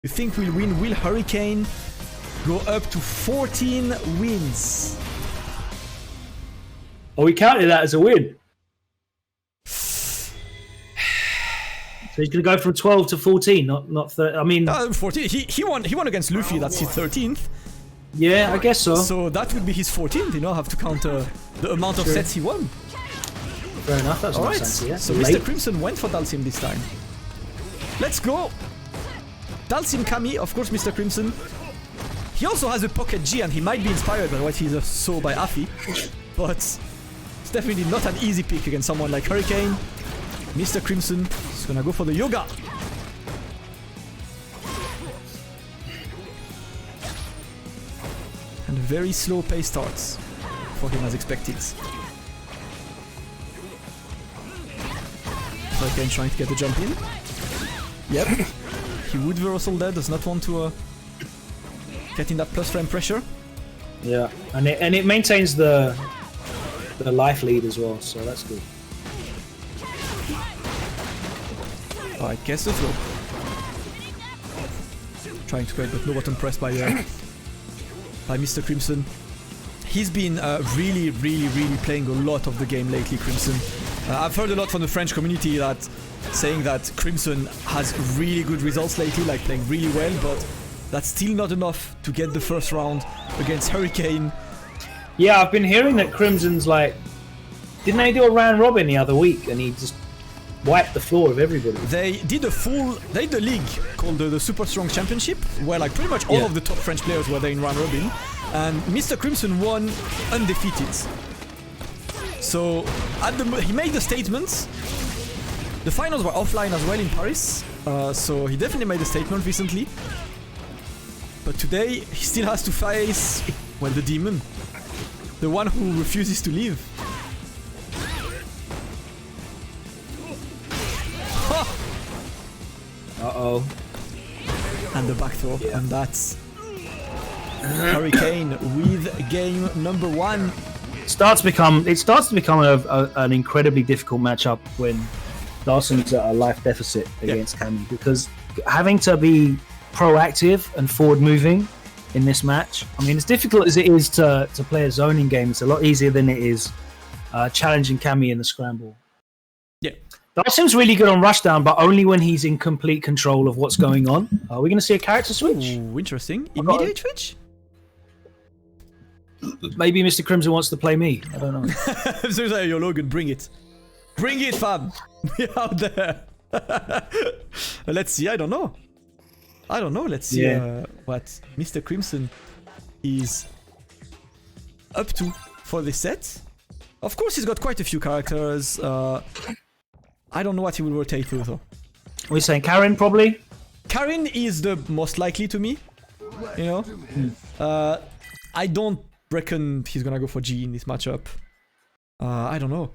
You think we'll win? Will Hurricane go up to 14 wins? Oh, we counted that as a win. So he's going to go from 12 to 14, not 30. I mean, 14. He won against Luffy. That's his 13th. Yeah, I guess so. So that would be his 14th. You know, have to count the amount of sets he won. Fair enough. That's all right. Yeah. So Mr. Crimson went for Dhalsim this time. Let's go. Dhalsim Cammy, of course, Mr. Crimson. He also has a pocket G, and he might be inspired by what he saw by Afi, but it's definitely not an easy pick against someone like Hurricane. Mr. Crimson is gonna go for the yoga. And a very slow pace starts for him as expected. Hurricane trying to get the jump in. Yep. He would reversal there, does not want to get in that plus frame pressure. Yeah, and it maintains the life lead as well, so that's good. I guess the throw. Trying to create, but no button press by Mr. Crimson. He's been really playing a lot of the game lately, Crimson. I've heard a lot from the French community that saying that Crimson has really good results lately, like playing really well, but that's still not enough to get the first round against Hurricane. Yeah, I've been hearing that Crimson's like... Didn't they do a round robin the other week and he just wiped the floor of everybody? They did a league called the Super Strong Championship, where like pretty much all of the top French players were there in round robin, and Mr. Crimson won undefeated. So he made the statements. The finals were offline as well in Paris, so he definitely made a statement recently. But today he still has to face, well, the demon, the one who refuses to leave. Uh-oh. And the back throw, and that's Hurricane with game number 1. It starts to become an incredibly difficult matchup when Dhalsim's at a life deficit against Cammy, because having to be proactive and forward moving in this match, I mean, as difficult as it is to play a zoning game, it's a lot easier than it is challenging Cammy in the scramble. Yeah. Dhalsim's really good on rushdown, but only when he's in complete control of what's going on. Are we going to see a character switch? Ooh, interesting. Immediate switch? Maybe Mr. Crimson wants to play me. I don't know. So yo, Logan, bring it. Bring it, fam. We're out there. Let's see. I don't know. Let's see what Mr. Crimson is up to for this set. Of course, he's got quite a few characters. I don't know what he will rotate through, though. Are we saying Karin, probably? Karin is the most likely to me. You know? I don't reckon he's gonna go for G in this matchup. I don't know.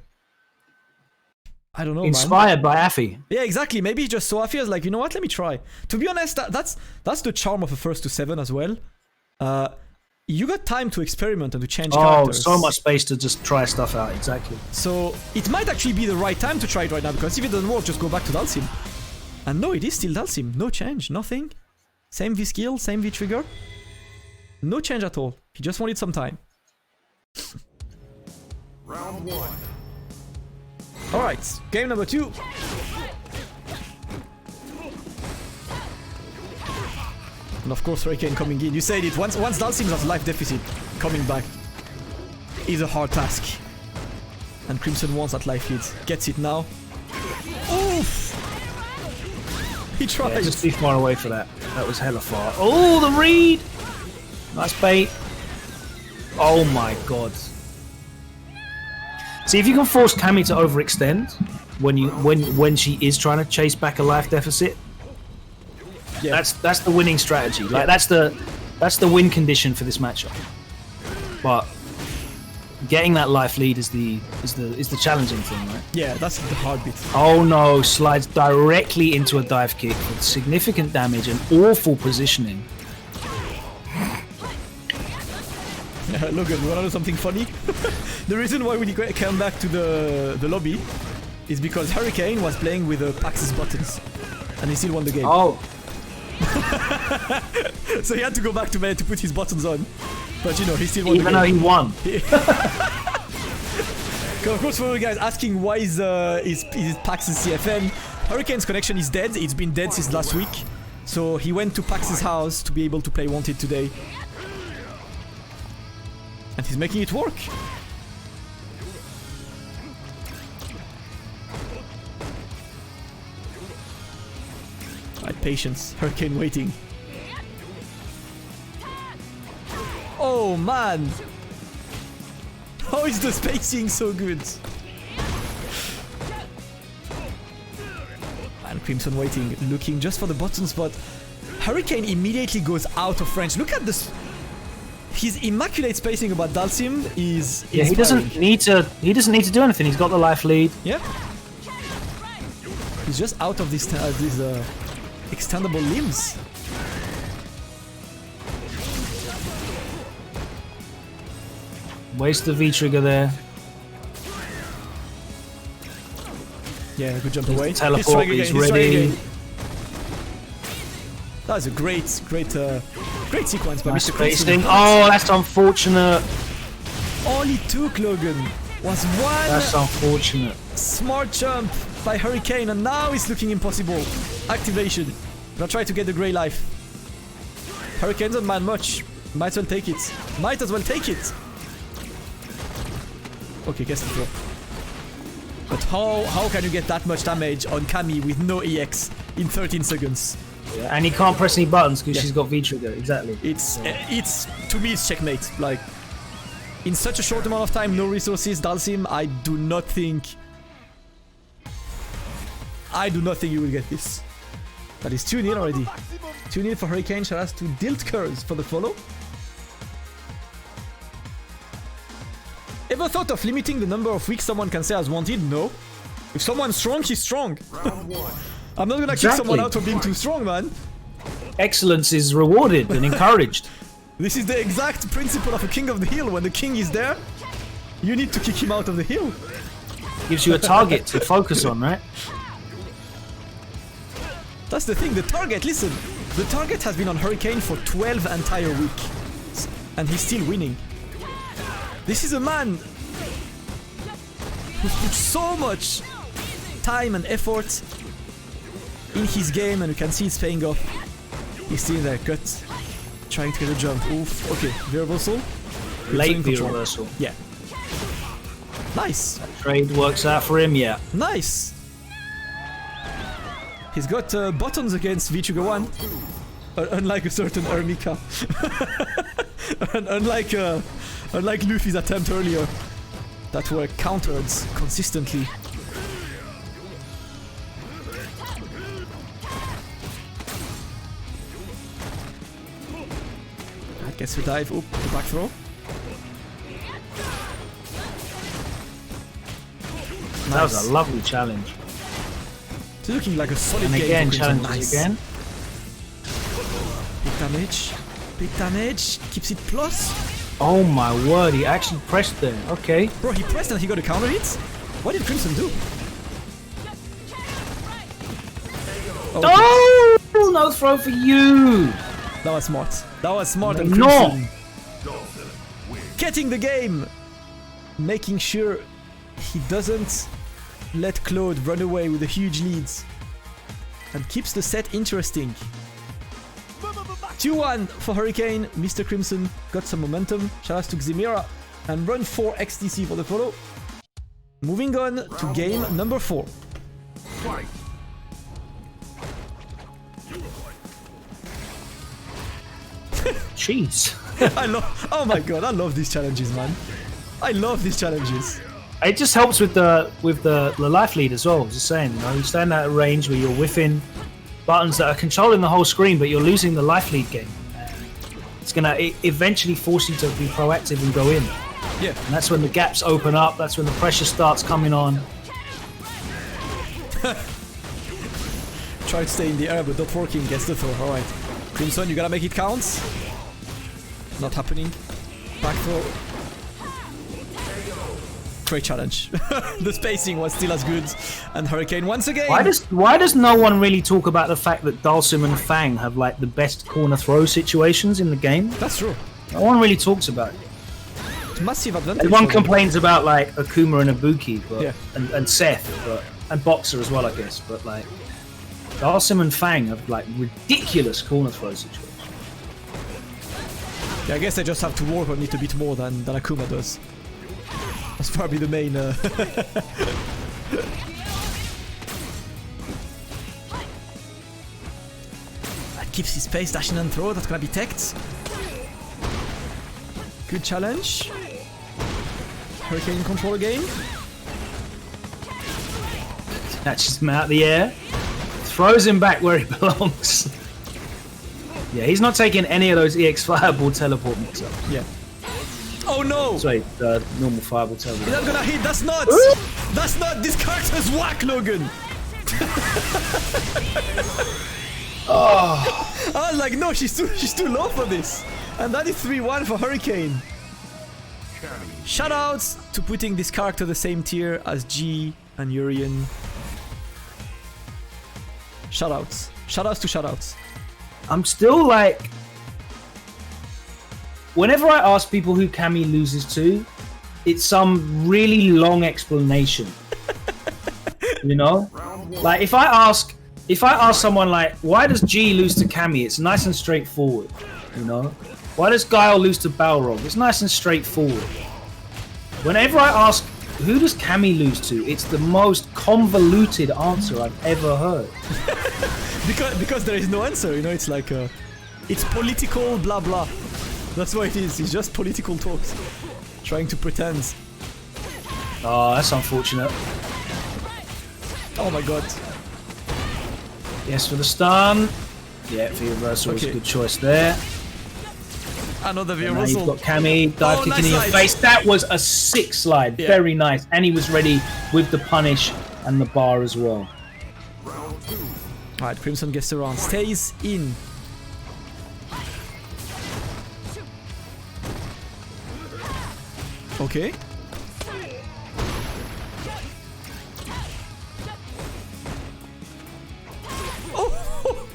Inspired by Afi. Yeah, exactly. Maybe he just saw Afi as like, you know what? Let me try. To be honest, that's the charm of a first to 7 as well. You got time to experiment and to change characters. Oh, so much space to just try stuff out. Exactly. So it might actually be the right time to try it right now, because if it doesn't work, just go back to Dhalsim. And no, it is still Dhalsim. No change. Nothing. Same V skill, same V trigger. No change at all. He just wanted some time. Round 1. Alright, game number 2. And of course, Hurricane coming in. You said it, once Dhalsim has life deficit, coming back is a hard task. And Crimson wants that life lead. Gets it now. Oof! He tried. Yeah, just too far away for that. That was hella far. Oh, the read! Nice bait. Oh my god. See, if you can force Cammy to overextend when she is trying to chase back a life deficit, that's the winning strategy. Like that's the win condition for this matchup. But getting that life lead is the challenging thing, right? Yeah, that's the hard bit. Oh no, slides directly into a dive kick with significant damage and awful positioning. Logan, you wanna know something funny? The reason why we came back to the lobby is because Hurricane was playing with Pax's buttons, and he still won the game. Oh. So he had to go back to bed to put his buttons on. But you know, he still won. Even though he won. Of course, for you guys asking why is Pax's CFN, Hurricane's connection is dead. It's been dead since last week. So he went to Pax's house to be able to play Wanted today. And he's making it work. Alright, patience. Hurricane waiting. Oh man! How is the spacing so good? And Crimson waiting, looking just for the button spot. Hurricane immediately goes out of range. Look at this. His immaculate spacing about Dhalsim is yeah, he doesn't need to do anything. He's got the life lead. Yeah. He's just out of these extendable limbs. Waste the V-trigger there. Yeah, good jump away. Teleport, he's ready. That was a great sequence by Nice Mr. Crimson. spacing. Oh, that's unfortunate. All it took, Logan, was one That's unfortunate. smart jump by Hurricane, and now it's looking impossible. Activation. Gonna try to get the grey life. Hurricane doesn't mind much. Might as well take it. Might as well take it. Okay, guess the throw. But how can you get that much damage on Cammy with no EX in 13 seconds? Yeah, and he can't press any buttons because she's got V-trigger. Exactly. It's to me it's checkmate. Like in such a short amount of time, no resources. Dhalsim, I do not think you will get this. That is 2-0 already. 2-0 for Hurricane. Shout out to Dilt Curls for the follow. Ever thought of limiting the number of weeks someone can say as Wanted? No. If someone's strong, he's strong. I'm not gonna kick someone out for being too strong, man. Excellence is rewarded and encouraged. This is the exact principle of a king of the hill. When the king is there, you need to kick him out of the hill. Gives you a target to focus on, right? That's the thing, the target, listen. The target has been on Hurricane for 12 entire weeks. And he's still winning. This is a man who's put so much time and effort in his game, and you can see it's paying off. He's still there, cut. Trying to get a jump. Oof. Okay, the reversal. Late the reversal. Yeah. Nice. Trade works out for him, yeah. Nice. He's got buttons against V-Trigger 1. Unlike a certain Ermika. And unlike Luffy's attempt earlier. That were countered consistently. I guess we dive up the back throw. Nice. That was a lovely challenge. It's looking like a solid And game. again, for challenges nice. again. Big damage. Big damage. Keeps it plus. Oh my word, he actually pressed there. Okay. Bro, he pressed and he got a counter hit? What did Crimson do? Oh, no throw for you. That was smart. That was smart and No. Crimson. Getting the game. Making sure he doesn't let Claude run away with a huge lead. And keeps the set interesting. 2-1 for Hurricane. Mr. Crimson got some momentum. Shout out to Ximira. And run 4 XTC for the follow. Moving on to game number 4. Jeez. Oh my god, I love these challenges, man. I love these challenges. It just helps with the life lead as well. I was just saying, you know, you stand at a range where you're whiffing buttons that are controlling the whole screen, but you're losing the life lead game. It's gonna eventually force you to be proactive and go in. Yeah. And that's when the gaps open up. That's when the pressure starts coming on. Try to stay in the air, but not working. Gets the throw. All right. Crimson, you gotta make it count. Not happening. Back throw. Great challenge. The spacing was still as good. And Hurricane once again. Why does no one really talk about the fact that Dhalsim and Fang have like the best corner throw situations in the game? That's true. No one really talks about it. It's massive advantage. Everyone complains about like Akuma and Ibuki, but Yeah. and Seth, and Boxer as well, I guess. But like Dhalsim and Fang have like ridiculous corner throw situations. Yeah, I guess I just have to work on it a bit more than Akuma does. That's probably the main... That keeps his pace, dashing and throw, that's gonna be teched. Good challenge. Hurricane control again. Snatches him out of the air. Throws him back where he belongs. Yeah, he's not taking any of those EX Fireball teleport mix-up. Yeah. Oh no! Sorry, normal Fireball teleport. He's not gonna hit, that's not! That's not! This character's whack, Logan! Oh! I was like, no, she's too low for this! And that is 3-1 for Hurricane. Shoutouts to putting this character the same tier as G and Urian. Shoutouts. Shoutouts to shoutouts. I'm still like... Whenever I ask people who Cammy loses to, it's some really long explanation. You know? Like, if I ask someone like, why does G lose to Cammy? It's nice and straightforward. You know? Why does Guile lose to Balrog? It's nice and straightforward. Whenever I ask, who does Cammy lose to? It's the most convoluted answer I've ever heard. because there is no answer, you know, it's like it's political blah blah. That's what it is. It's just political talks, trying to pretend. Oh, that's unfortunate. Oh my god. Yes, for the stun. Yeah, for reversal was a good choice there. Another V Now reversal. you've got Cammy dive kicking nice in your slide. face. That was a sick slide. Yeah. Very nice. And he was ready with the punish and the bar as well. Alright, Crimson gets around. Stays in. Okay. Oh!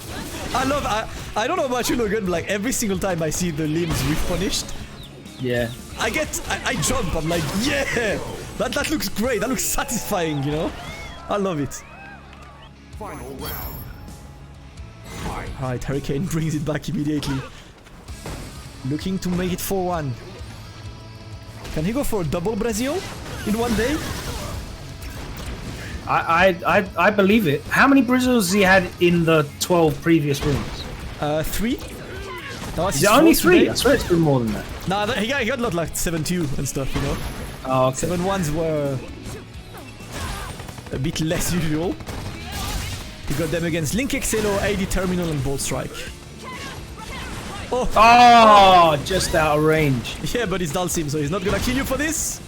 I don't know about you, Logan, but like every single time I see the limbs repunished, Yeah. I jump, I'm like, yeah! That looks great, that looks satisfying, you know? I love it. Final round. Alright, Hurricane brings it back immediately. Looking to make it 4-1. Can he go for a double Brazil in one day? I believe it. How many Brazils has he had in the 12 previous rooms? 3? No, Is it only 3? I swear it's been more than that. Nah, he got a lot like 7-2 and stuff, you know? Oh, okay. 7-1s were a bit less usual. He got them against Link XLO, AD Terminal and Bolt Strike. Oh, just out of range. Yeah, but it's Dhalsim, so he's not gonna kill you for this.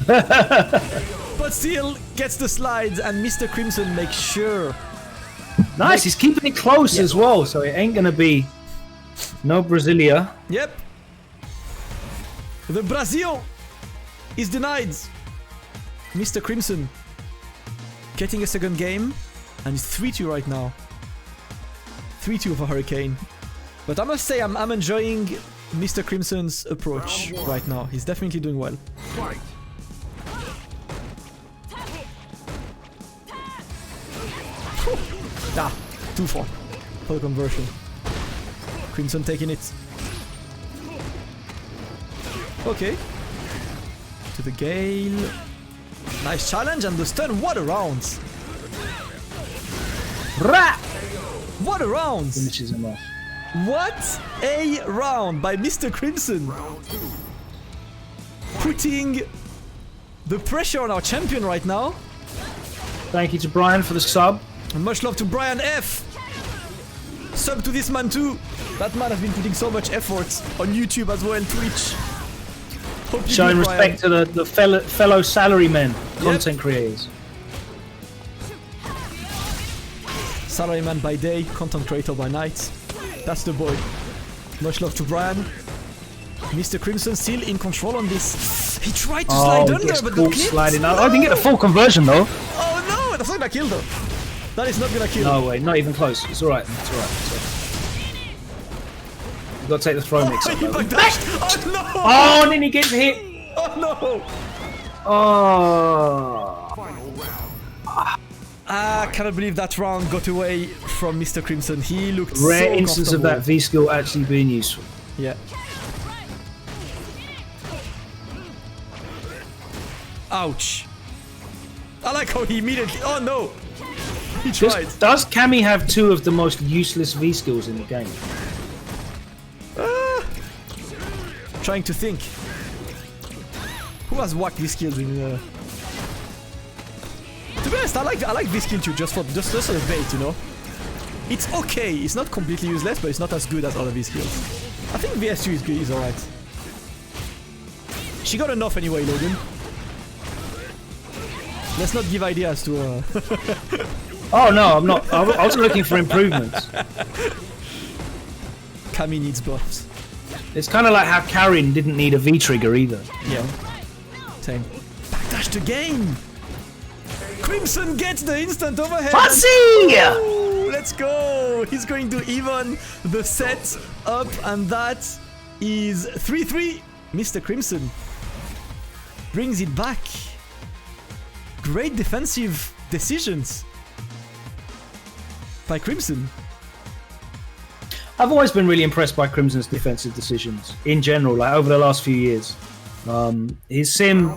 But still gets the slides, and Mr. Crimson makes sure. Nice, he's keeping it close as well, so it ain't gonna be no Brasilia. Yep. The Brazil is denied. Mr. Crimson getting a second game, and it's 3-2 right now. 3-2 for Hurricane. But I must say, I'm enjoying Mr. Crimson's approach right now. He's definitely doing well. Fight. Ah, 2-4 for the conversion. Crimson taking it. Okay. To the Gale. Nice challenge and the stun. What a round! Rah! What a round! Finishes him off. What a round by Mr. Crimson! Putting the pressure on our champion right now. Thank you to Brian for the sub. And much love to Brian F. Sub to this man too. That man has been putting so much effort on YouTube as well and Twitch. Hope you Showing do, respect to the fellow salarymen, content creators. Salaryman by day, content creator by night. That's the boy. Much love to Brian. Mr. Crimson still in control on this. He tried to slide under, gets but caught the clip. sliding out. I didn't get a full conversion though. Oh no, that's not gonna kill though. That is not gonna kill. No way, not even close. It's alright. It's alright. You've got to take the throw mix up. He Though. backdashed. Oh no! Oh, and then he gets hit. Oh no! Oh. Final round. I cannot believe that round got away from Mr. Crimson. He looked Rare so instance of that comfortable. V skill actually being useful. Yeah. Ouch. I like how he immediately. Oh no! He tried. Does Cammy have two of the most useless V skills in the game? Trying to think. Who has whacked these skills in? To be honest, I like this skill too, just as a bait, you know. It's okay. It's not completely useless, but it's not as good as other V skills. I think VS2 is good. Is alright. She got enough anyway, Logan. Let's not give ideas to her. Oh no, I'm not. I was looking for improvements. Cammy needs buffs. It's kind of like how Karin didn't need a V trigger either. Yeah. Same. Backdashed again! Crimson gets the instant overhead! Fancy! Ooh, let's go! He's going to even the set up, and that is 3-3. Mr. Crimson brings it back. Great defensive decisions by Crimson. I've always been really impressed by Crimson's defensive decisions in general, like over the last few years. His sim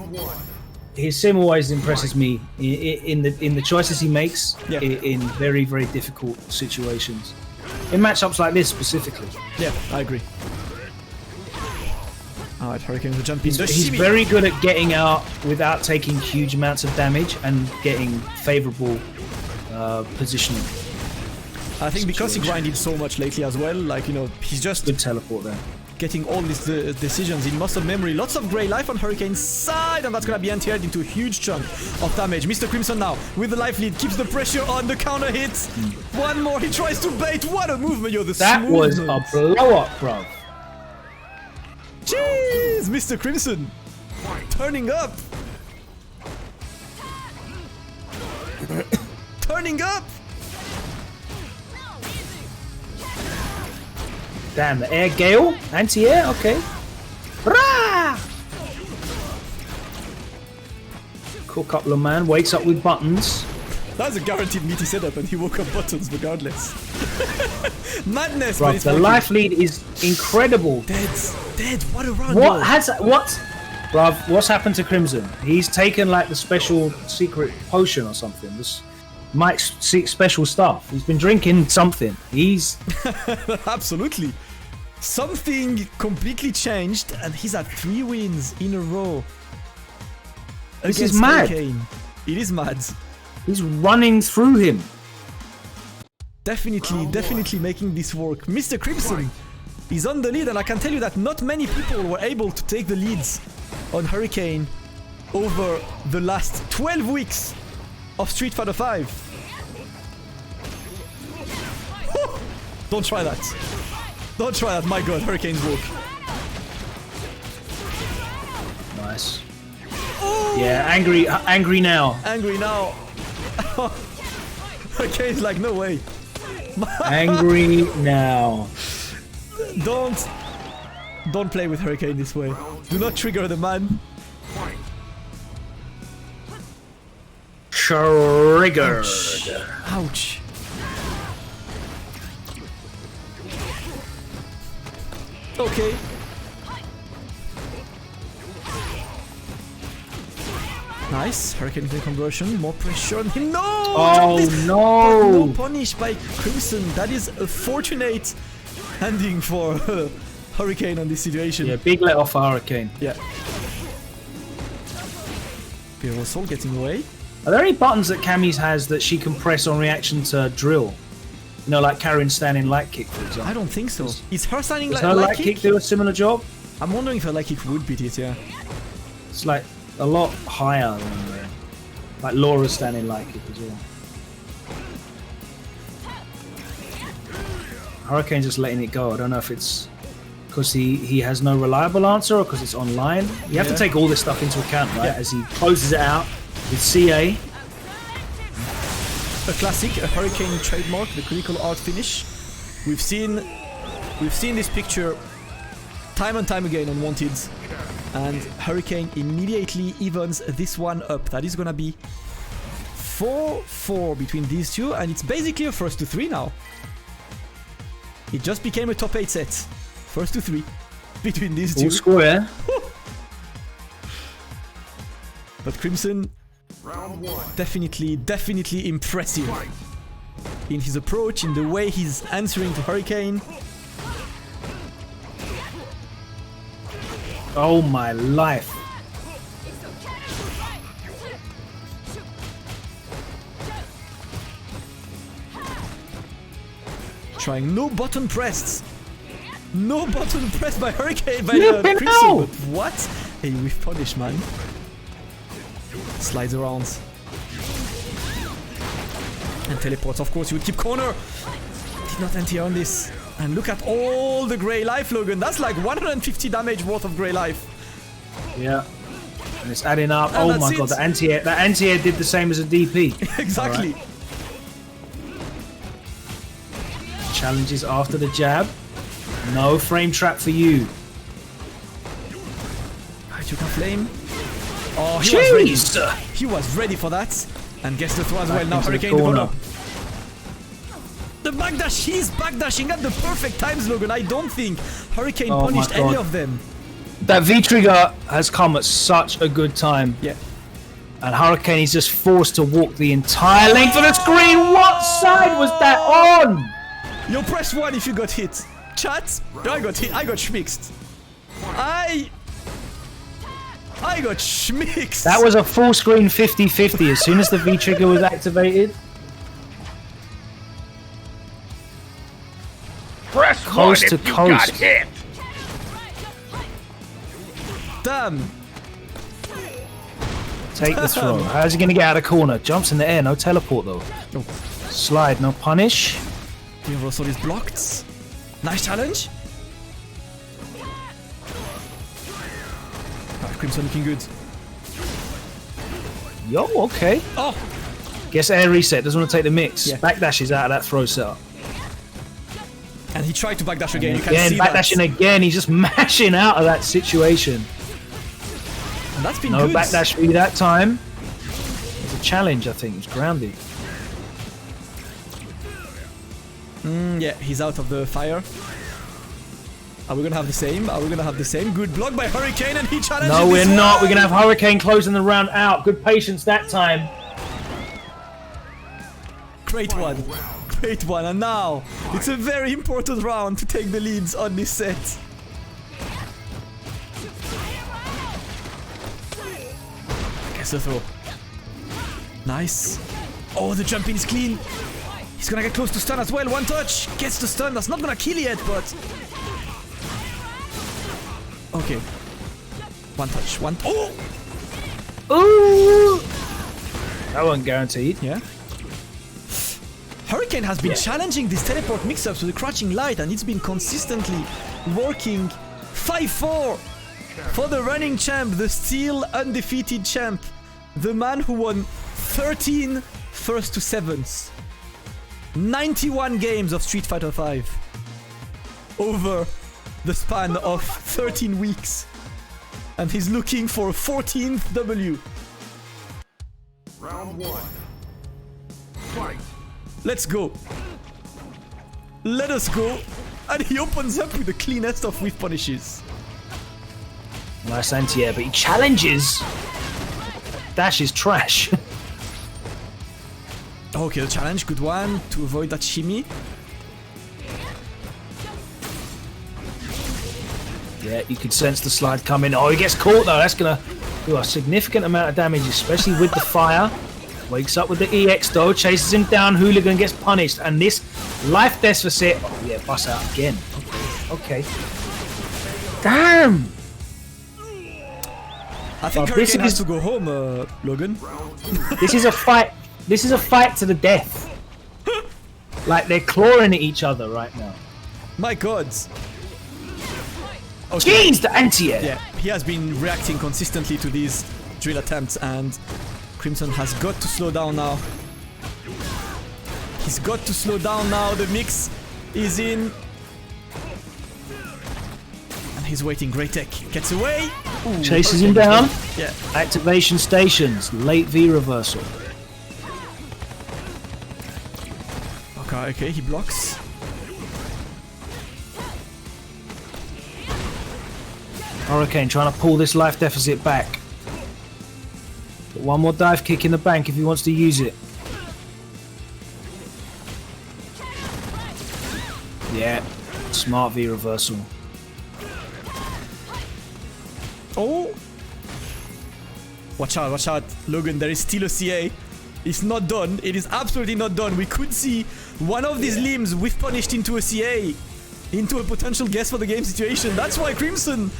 always impresses me in the choices he makes in very, very difficult situations. In matchups like this specifically. Yeah, I agree. Alright, Hurricane will jump in. He's very good at getting out without taking huge amounts of damage and getting favourable positioning. I think because he grinded so much lately as well, like, you know, he's just Good teleport there. getting all these decisions in muscle memory. Lots of grey life on Hurricane's side, and that's gonna be anti-aired into a huge chunk of damage. Mr. Crimson now with the life lead keeps the pressure on. The counter hits. One more. He tries to bait. What a movement! You're the That was a blow up, bro. Jeez, Mr. Crimson turning up. Turning up. Damn, the air gale, anti-air, okay. Rah! Cool couple of man wakes up with buttons. That was a guaranteed meaty setup, and he woke up buttons regardless. Madness, Bro, but it's the working. life lead is incredible. Dead. What a round! Bruv, what's happened to Crimson? He's taken like the special secret potion or something. This Mike's special stuff. He's been drinking something. He's Absolutely. Something completely changed, and he's at 3 wins in a row. This against is mad. Hurricane. It is mad. He's running through him. Definitely making this work. Mr. Crimson is on the lead, and I can tell you that not many people were able to take the leads on Hurricane over the last 12 weeks of Street Fighter 5. Don't try that. Don't try that. My god, Hurricane's work. Nice. Yeah, angry now. Angry now. Hurricane's like, no way. Angry now. Don't play with Hurricane this way. Do not trigger the man. Triggered. Ouch. Okay. Nice. Hurricane conversion. More pressure on him. No! Oh, Drop this. no! But no punish by Crimson. That is a fortunate ending for Hurricane on this situation. Yeah, big let off for Hurricane. Yeah. Pure Soul getting away. Are there any buttons that Cammy's has that she can press on reaction to drill? You know, like Karin's standing light kick, for example. I don't think so. Is her standing Does like her light light kick? kick do a similar job? I'm wondering if her light kick would beat it, yeah. It's like a lot higher than like Laura's standing light kick as well. Hurricane just letting it go. I don't know if it's because he has no reliable answer or because it's online. You have to take all this stuff into account, right? As he closes it out with CA. A classic, a Hurricane trademark, the critical art finish. We've seen this picture time and time again on Wanted, and Hurricane immediately evens this one up. That is gonna be 4-4 between these two, and it's basically a first to 3 now. It just became a top 8 set. First to 3 between these two. All score, yeah? But Crimson, Round 1. definitely impressive in his approach, in the way he's answering to Hurricane. Oh my life. Trying no button pressed. No button pressed by Hurricane, by Flipping Crimson. hell! But what? Hey, with punish, man. Slides around. And teleports, of course, you would keep corner. Did not anti on this. And look at all the grey life, Logan. That's like 150 damage worth of grey life. Yeah. And it's adding up. And Oh my god, the anti-air did the same as a DP. Exactly. Right. Challenges after the jab. No frame trap for you. I took a flame. Oh, he was ready. Jeez! He was ready for that. And guess the throw as well. Now into the Hurricane the corner. corner. The backdash, he's backdashing at the perfect times, Logan. I don't think Hurricane Oh my punished any God. of them. That V-trigger has come at such a good time. Yeah. And Hurricane is just forced to walk the entire length of the screen. What side was that on? You press 1 if you got hit. Chat, I got hit. I got schmixed. I got schmixed. That was a full screen 50-50 as soon as the V-trigger was activated. Press Coast 1 to if you got coast. hit. Damn. Take the throw. How's he going to get out of corner? Jumps in the air. No teleport though. Oh. Slide. No punish. The Rosol is blocked. Nice challenge. Ah, Crimson looking good. Yo, okay. Oh, Guess air reset. Doesn't want to take the mix. Yeah. Backdash is out of that throw setup. and he tried to backdash again. You can Again, see backdashing that. again. He's just mashing out of that situation. And that's been No good. backdash for you that time. It's a challenge, I think. It's grounded. Yeah, he's out of the fire. Are we gonna have the same? Are we gonna have the same? Good block by Hurricane, and he challenges. No, we're this not. one. We're going to have Hurricane closing the round out. Good patience that time. Great one. Great one. And now it's a very important round to take the leads on this set. Guess the throw. Nice. Oh, the jump in is clean. He's gonna get close to stun as well. One touch. Gets the stun. That's not gonna kill yet, but... Okay. One touch. One... Oh! Ooh! That wasn't guaranteed. Yeah. Hurricane has been challenging these teleport mix-ups with the crouching light, and it's been consistently working. 5-4 for the running champ, the still undefeated champ, the man who won 13 first to 7s, 91 games of Street Fighter V over the span of 13 weeks, and he's looking for a 14th W. Round 1. Fight. Let's go. Let us go. And he opens up with the cleanest of whiff punishes. Nice anti-air, but he challenges. Dash is trash. Okay, the challenge, good one. To avoid that shimmy. Yeah, you could sense the slide coming. Oh, he gets caught though. That's going to do a significant amount of damage, especially with the fire. Wakes up with the EX though, chases him down. Hooligan gets punished, and this life deficit. Oh yeah, bust out again. Okay. Damn. I think Oh, this Hurricane has is- to go home, Logan. This is a fight. This is a fight to the death. Like they're clawing at each other right now. My god. Jeez, the anti-air! Yeah, he has been reacting consistently to these drill attempts, and Crimson has got to slow down now. He's got to slow down now. The mix is in. And he's waiting. Great tech. Gets away. Ooh, Chases him down. Yeah. Activation stations. Late V reversal. Okay, he blocks. Hurricane trying to pull this life deficit back. But one more dive kick in the bank if he wants to use it. Yeah, smart V reversal. Oh! Watch out, Logan, there is still a CA. It's not done, it is absolutely not done. We could see one of these limbs whiff punished into a CA, into a potential guess for the game situation. That's why Crimson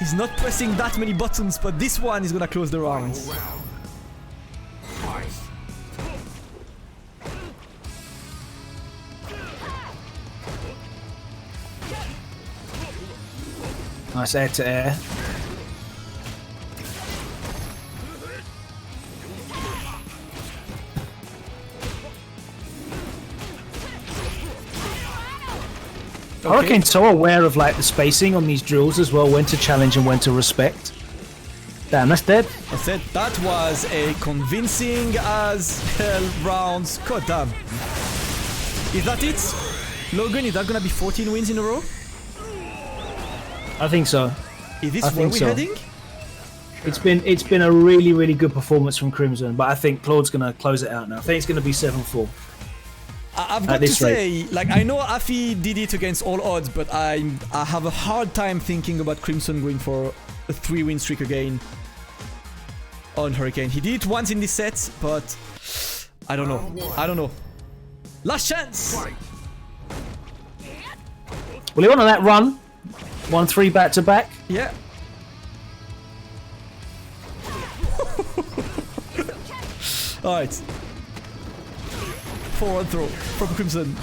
is not pressing that many buttons, but this one is gonna close the round. Nice air to air. Hurricane's so aware of like the spacing on these drills as well, when to challenge and when to respect. Damn, that's dead. That's it. That was a convincing as hell round. God damn. Is that it? Logan, is that gonna be 14 wins in a row? I think so. Is this I where think we're so. heading? It's been a really good performance from Crimson, but I think Claude's gonna close it out now. I think it's gonna be 7-4. I've got to say, like, I know Afi did it against all odds, but I have a hard time thinking about Crimson going for a 3-win streak again on Hurricane. He did it once in this set, but I don't know. Last chance! Well, he went on that run. 1-3 back to back. Yeah. Alright. Forward throw from Crimson.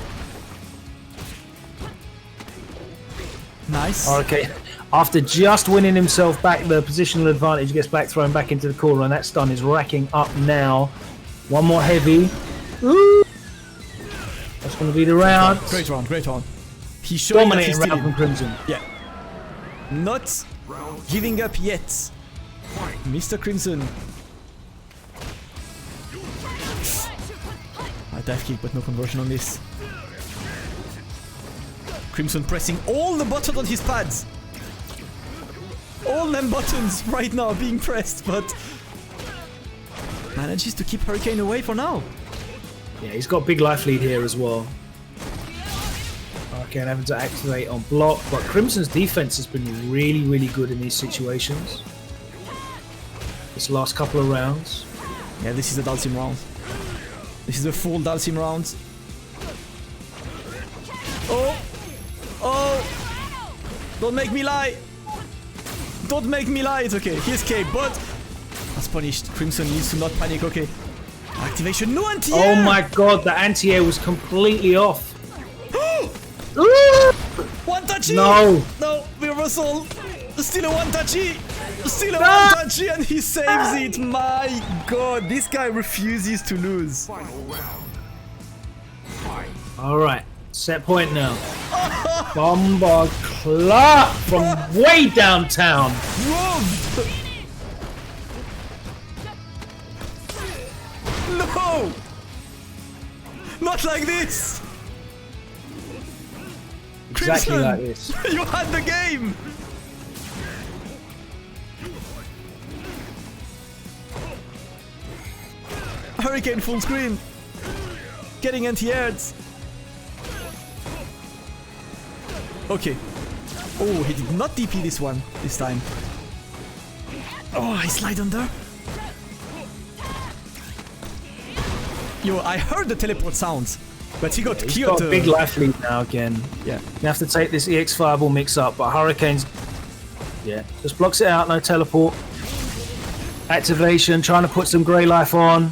Nice. Okay. After just winning himself back the positional advantage, gets back thrown back into the corner, and that stun is racking up now. One more heavy. Ooh. That's going to be the round. Great round. He's showing that he's Dominating still round in. from Crimson. Yeah. Not giving up yet. Mr. Crimson. A dive kick, but no conversion on this. Crimson pressing all the buttons on his pads. All them buttons right now being pressed, but manages to keep Hurricane away for now. Yeah, he's got big life lead here as well. Hurricane having to activate on block, but Crimson's defense has been really good in these situations. This last couple of rounds. Yeah, this is a Dhalsim round. This is a full Dhalsim round. Oh! Don't make me lie! Don't make me lie, it's okay. He escaped, but that's punished. Crimson needs to not panic, okay. Activation, no anti-air! Oh my god, the anti-air was completely off. One touchy! No! No, reversal! Still a one touchy! Still a one touchy, and he saves it! My god, this guy refuses to lose. Alright, set point now. Bomba Clark from way downtown. Robbed! No! Not like this! Exactly Crimson, like this. You had the game! Hurricane full screen. Getting anti-airs. Okay. Oh, he did not DP this one this time. Oh, I slide under. Yo, I heard the teleport sounds, but he got He's cleared. got a big life lead now again. Yeah. You have to take this EX Fireball mix up, but Hurricane's... Yeah, just blocks it out, no teleport. Activation, trying to put some grey life on.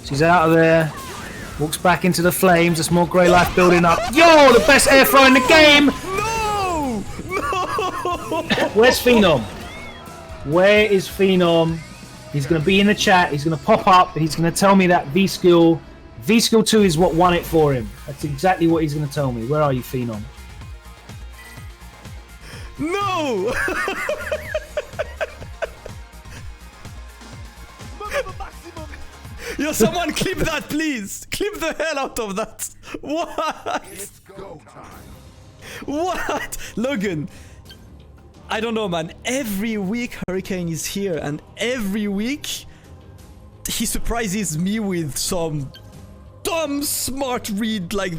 She's out of there. Walks back into the flames, there's more grey life building up. Yo, the best air throw in the game! No! No! Where's Phenom? Where is Phenom? He's going to be in the chat. He's going to pop up. He's going to tell me that V-Skill 2 is what won it for him. That's exactly what he's going to tell me. Where are you, Phenom? No! Yo, someone clip that, please. Clip the hell out of that. What? It's go time. What? Logan, I don't know, man. Every week Hurricane is here, and every week he surprises me with some dumb smart read like